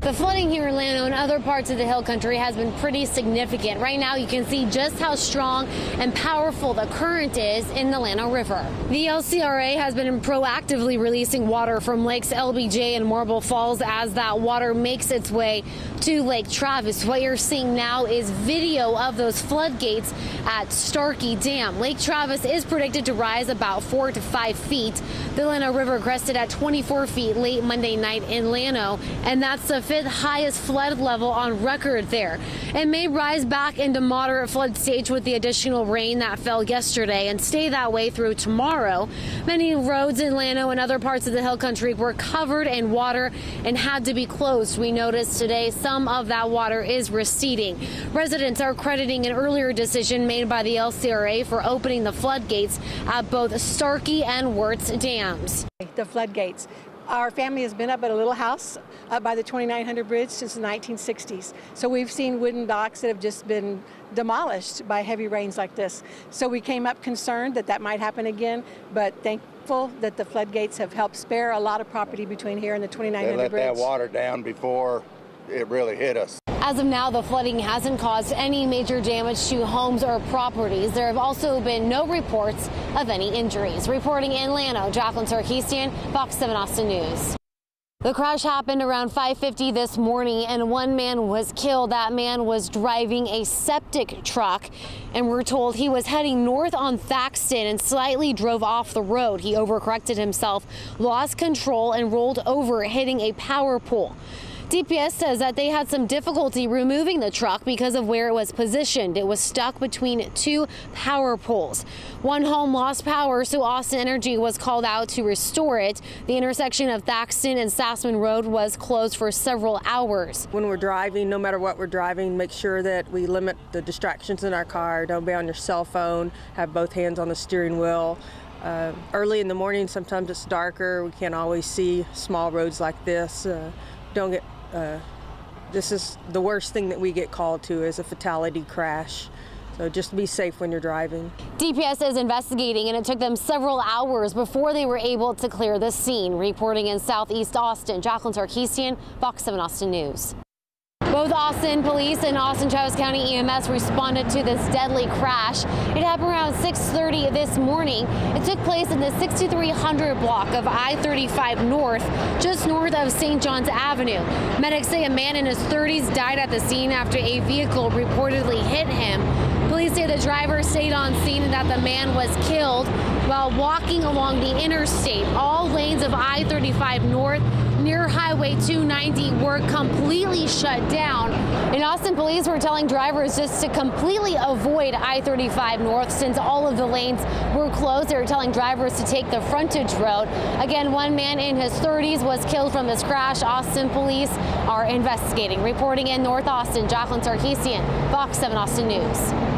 The flooding here in Llano and other parts of the hill country has been pretty significant. Right now you can see just how strong and powerful the current is in the Llano River. The LCRA has been proactively releasing water from lakes LBJ and Marble Falls as that water makes its way to Lake Travis. What you're seeing now is video of those floodgates at Starkey Dam. Lake Travis is predicted to rise about 4 to 5 feet. The Llano River crested at 24 feet late Monday night in Llano, and that's the fifth highest flood level on record there. It may rise back into moderate flood stage with the additional rain that fell yesterday and stay that way through tomorrow. Many roads in Llano and other parts of the hill country were covered in water and had to be closed. We noticed today some of that water is receding. Residents are crediting an earlier decision made by the LCRA for opening the floodgates at both Starkey and Wirtz dams. The floodgates. Our family has been up at a little house up by the 2900 bridge since the 1960s. So we've seen wooden docks that have just been demolished by heavy rains like this. So we came up concerned that that might happen again, but thankful that the floodgates have helped spare a lot of property between here and the 2900 bridge. They let that water down before it really hit us. As of now, the flooding hasn't caused any major damage to homes or properties. There have also been no reports of any injuries. Reporting in Llano, Jacqueline Sarkeesian, Fox 7 Austin News. The crash happened around 5:50 this morning and one man was killed. That man was driving a septic truck and we're told he was heading north on Thaxton and slightly drove off the road. He overcorrected himself, lost control and rolled over, hitting a power pole. DPS says that they had some difficulty removing the truck because of where it was positioned. It was stuck between two power poles. One home lost power, so Austin Energy was called out to restore it. The intersection of Thaxton and Sassman Road was closed for several hours. When we're driving, no matter what we're driving, make sure that we limit the distractions in our car. Don't be on your cell phone. Have both hands on the steering wheel. Early in the morning, sometimes it's darker. We can't always see small roads like this. This is the worst thing that we get called to is a fatality crash. So just be safe when you're driving. DPS is investigating and it took them several hours before they were able to clear the scene. Reporting in Southeast Austin, Jacqueline Sarkeesian, Fox 7 Austin News. Both Austin Police and Austin Travis County EMS responded to this deadly crash. It happened around 6:30 this morning. It took place in the 6300 block of I-35 North, just north of St. John's Avenue. Medics say a man in his 30s died at the scene after a vehicle reportedly hit him. Police say the driver stayed on scene and that the man was killed while walking along the interstate. All lanes of I-35 North near Highway 290 were completely shut down. And Austin police were telling drivers just to completely avoid I-35 North since all of the lanes were closed. They were telling drivers to take the frontage road. Again, one man in his 30s was killed from this crash. Austin police are investigating. Reporting in North Austin, Jacqueline Sarkeesian, Fox 7 Austin News.